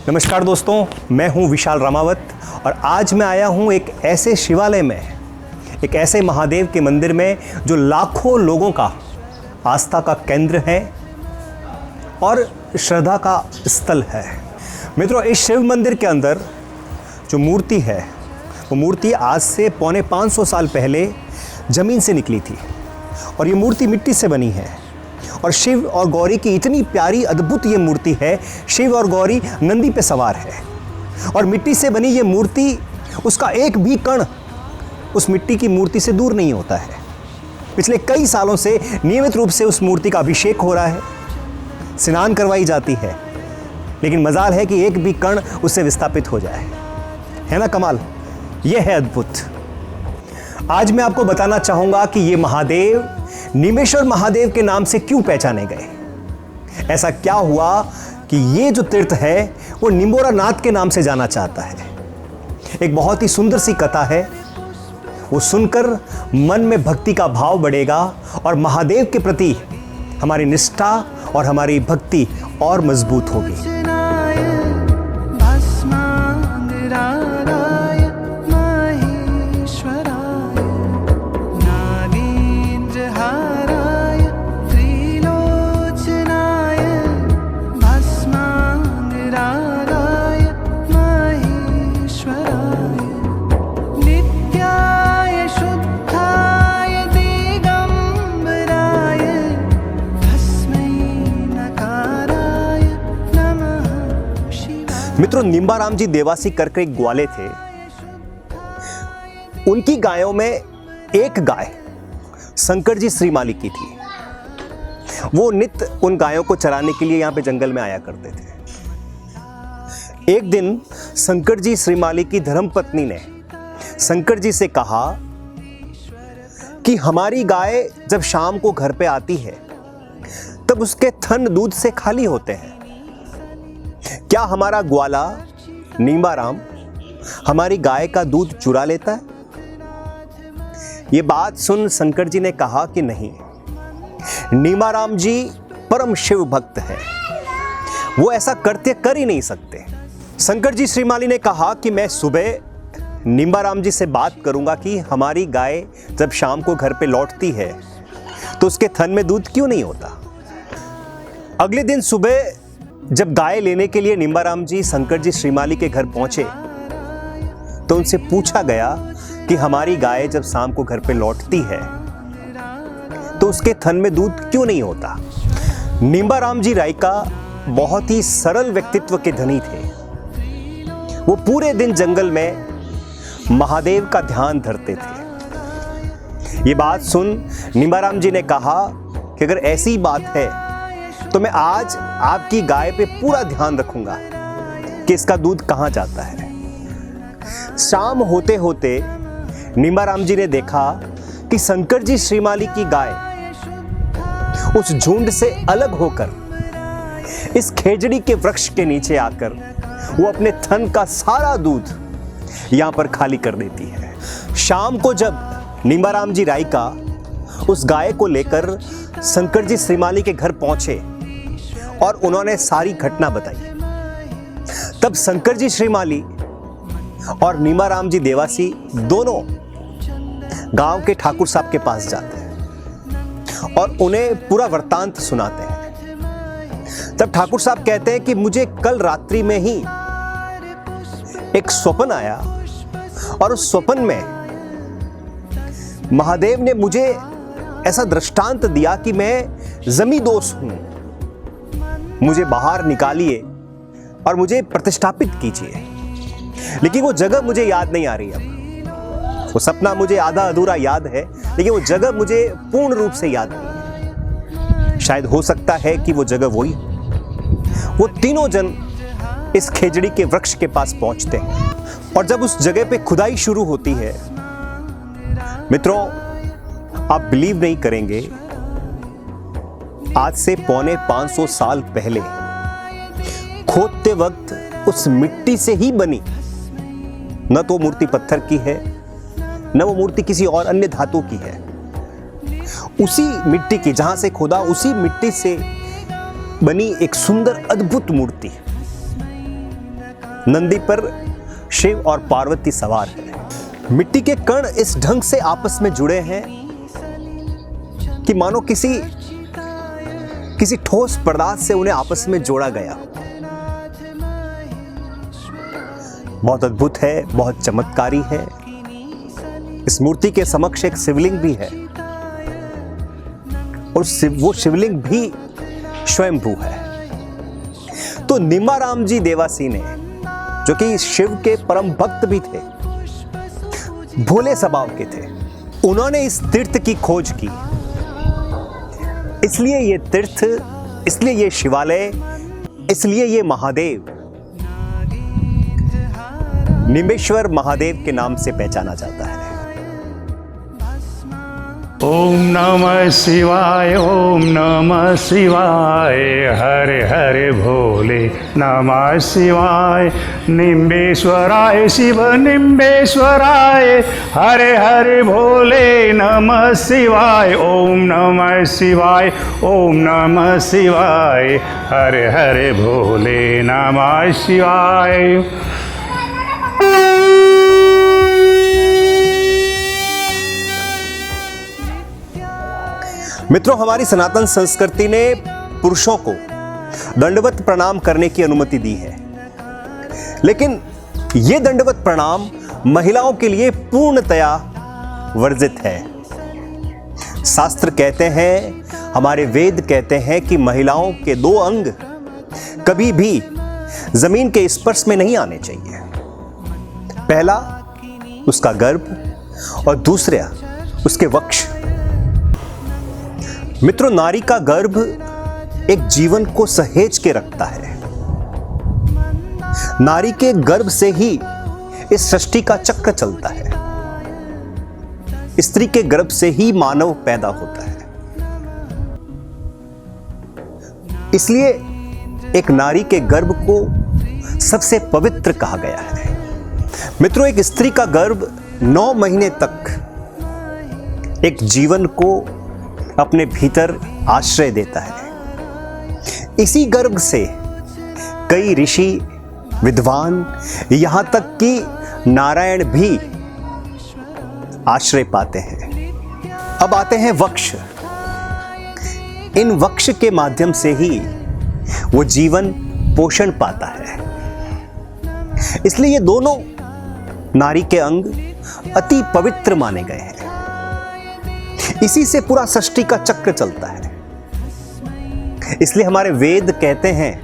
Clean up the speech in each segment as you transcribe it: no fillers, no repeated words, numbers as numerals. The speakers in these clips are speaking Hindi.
नमस्कार दोस्तों, मैं हूं विशाल रामावत और आज मैं आया हूं एक ऐसे शिवालय में, एक ऐसे महादेव के मंदिर में जो लाखों लोगों का आस्था का केंद्र है और श्रद्धा का स्थल है। मित्रों, इस शिव मंदिर के अंदर जो मूर्ति है वो मूर्ति आज से पौने 500 साल पहले ज़मीन से निकली थी और ये मूर्ति मिट्टी से बनी है और शिव और गौरी की इतनी प्यारी अद्भुत ये मूर्ति है। शिव और गौरी नंदी पे सवार है और मिट्टी से बनी ये मूर्ति, उसका एक भी कण उस मिट्टी की मूर्ति से दूर नहीं होता है। पिछले कई सालों से नियमित रूप से उस मूर्ति का अभिषेक हो रहा है, स्नान करवाई जाती है, लेकिन मजाल है कि एक भी कण उससे विस्थापित हो जाए। है ना कमाल? यह है अद्भुत। आज मैं आपको बताना चाहूंगा कि ये महादेव नीमेश्वर महादेव के नाम से क्यों पहचाने गए। ऐसा क्या हुआ कि ये जो तीर्थ है वो निंबोरा नाथ के नाम से जाना चाहता है। एक बहुत ही सुंदर सी कथा है, वो सुनकर मन में भक्ति का भाव बढ़ेगा और महादेव के प्रति हमारी निष्ठा और हमारी भक्ति और मजबूत होगी। मित्रों, निंबाराम जी देवासी करके एक ग्वाले थे। उनकी गायों में एक गाय शंकर जी श्रीमाली की थी। वो नित्य उन गायों को चराने के लिए यहां पे जंगल में आया करते थे। एक दिन शंकर जी श्रीमाली की धर्मपत्नी ने शंकर जी से कहा कि हमारी गाय जब शाम को घर पे आती है तब उसके थन दूध से खाली होते हैं। क्या हमारा ग्वाला निंबाराम हमारी गाय का दूध चुरा लेता है? ये बात सुन शंकर जी ने कहा कि नहीं, निंबाराम जी परम शिव भक्त है, वो ऐसा कृत्य कर ही नहीं सकते। शंकर जी श्रीमाली ने कहा कि मैं सुबह निंबाराम जी से बात करूंगा कि हमारी गाय जब शाम को घर पे लौटती है तो उसके थन में दूध क्यों नहीं होता। अगले दिन सुबह जब गाय लेने के लिए निंबाराम जी शंकर जी श्रीमाली के घर पहुंचे तो उनसे पूछा गया कि हमारी गाय जब शाम को घर पे लौटती है तो उसके थन में दूध क्यों नहीं होता। निंबाराम जी रायका बहुत ही सरल व्यक्तित्व के धनी थे। वो पूरे दिन जंगल में महादेव का ध्यान धरते थे। ये बात सुन निंबाराम जी ने कहा कि अगर ऐसी बात है तो मैं आज आपकी गाय पे पूरा ध्यान रखूंगा कि इसका दूध कहां जाता है। शाम होते होते निंबाराम जी ने देखा कि शंकर जी श्रीमाली की गाय उस झुंड से अलग होकर इस खेजड़ी के वृक्ष के नीचे आकर वो अपने थन का सारा दूध यहां पर खाली कर देती है। शाम को जब निंबाराम जी रायका उस गाय को लेकर शंकर जी श्रीमाली के घर पहुंचे और उन्होंने सारी घटना बताई, तब शंकर जी श्रीमाली और निंबाराम जी देवासी दोनों गांव के ठाकुर साहब के पास जाते हैं और उन्हें पूरा वृत्तांत सुनाते हैं। तब ठाकुर साहब कहते हैं कि मुझे कल रात्रि में ही एक स्वप्न आया और उस स्वप्न में महादेव ने मुझे ऐसा दृष्टांत दिया कि मैं जमींदोस हूं, मुझे बाहर निकालिए और मुझे प्रतिष्ठापित कीजिए। लेकिन वो जगह मुझे याद नहीं आ रही। अब वो सपना मुझे आधा अधूरा याद है, लेकिन वो जगह मुझे पूर्ण रूप से याद नहीं है। शायद हो सकता है कि वो जगह वही। वो तीनों जन इस खेजड़ी के वृक्ष के पास पहुंचते हैं और जब उस जगह पे खुदाई शुरू होती है, मित्रों आप बिलीव नहीं करेंगे, आज से पौने 500 साल पहले खोदते वक्त उस मिट्टी से ही बनी, न तो मूर्ति पत्थर की है न वो मूर्ति किसी और अन्य धातु की है। उसी मिट्टी की, जहां से खोदा उसी मिट्टी से बनी एक सुंदर अद्भुत मूर्ति। नंदी पर शिव और पार्वती सवार है। मिट्टी के कण इस ढंग से आपस में जुड़े हैं कि मानो किसी ठोस पदार्थ से उन्हें आपस में जोड़ा गया। बहुत अद्भुत है, बहुत चमत्कारी है। इस मूर्ति के समक्ष एक शिवलिंग भी है और वो शिवलिंग भी स्वयंभू है। तो निमाराम जी देवासी ने, जो कि शिव के परम भक्त भी थे, भोले स्वभाव के थे, उन्होंने इस तीर्थ की खोज की। इसलिए ये तीर्थ, इसलिए ये शिवालय, इसलिए ये महादेव निमेश्वर महादेव के नाम से पहचाना जाता है। ओम नमः शिवाय, ओम नमः शिवाय, हरे हरे भोले नमः शिवाय। निम्बेश्वराय शिव निम्बेश्वराय, हरे हरे भोले नमः शिवाय। ओम नमः शिवाय, ओम नमः शिवाय, हरे हरे भोले नमः शिवाय। मित्रों, हमारी सनातन संस्कृति ने पुरुषों को दंडवत प्रणाम करने की अनुमति दी है, लेकिन यह दंडवत प्रणाम महिलाओं के लिए पूर्णतया वर्जित है। शास्त्र कहते हैं, हमारे वेद कहते हैं कि महिलाओं के 2 अंग कभी भी जमीन के स्पर्श में नहीं आने चाहिए। पहला उसका गर्भ और दूसरा उसके वक्ष। मित्रों, नारी का गर्भ एक जीवन को सहेज के रखता है। नारी के गर्भ से ही इस सृष्टि का चक्र चलता है। स्त्री के गर्भ से ही मानव पैदा होता है। इसलिए एक नारी के गर्भ को सबसे पवित्र कहा गया है। मित्रों, एक स्त्री का गर्भ 9 महीने तक एक जीवन को अपने भीतर आश्रय देता है। इसी गर्भ से कई ऋषि, विद्वान, यहां तक कि नारायण भी आश्रय पाते हैं। अब आते हैं वक्ष। इन वक्ष के माध्यम से ही वो जीवन पोषण पाता है। इसलिए ये दोनों नारी के अंग अति पवित्र माने गए हैं। इसी से पूरा सृष्टि का चक्र चलता है। इसलिए हमारे वेद कहते हैं,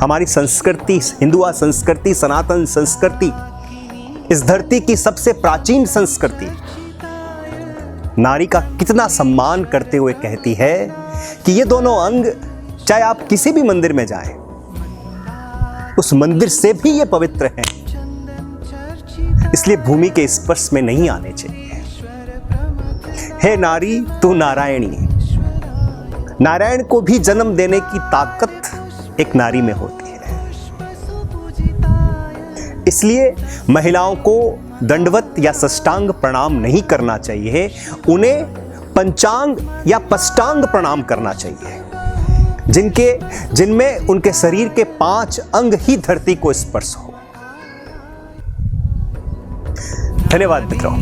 हमारी संस्कृति, हिंदुआ संस्कृति, सनातन संस्कृति, इस धरती की सबसे प्राचीन संस्कृति नारी का कितना सम्मान करते हुए कहती है कि ये दोनों अंग, चाहे आप किसी भी मंदिर में जाएं, उस मंदिर से भी ये पवित्र हैं। इसलिए भूमि के स्पर्श में नहीं आने चाहिए। हे नारी, तू नारायणी। नारायण को भी जन्म देने की ताकत एक नारी में होती है। इसलिए महिलाओं को दंडवत या साष्टांग प्रणाम नहीं करना चाहिए, उन्हें पंचांग या पष्टांग प्रणाम करना चाहिए, जिनमें उनके शरीर के 5 अंग ही धरती को स्पर्श हो। धन्यवाद मित्रों।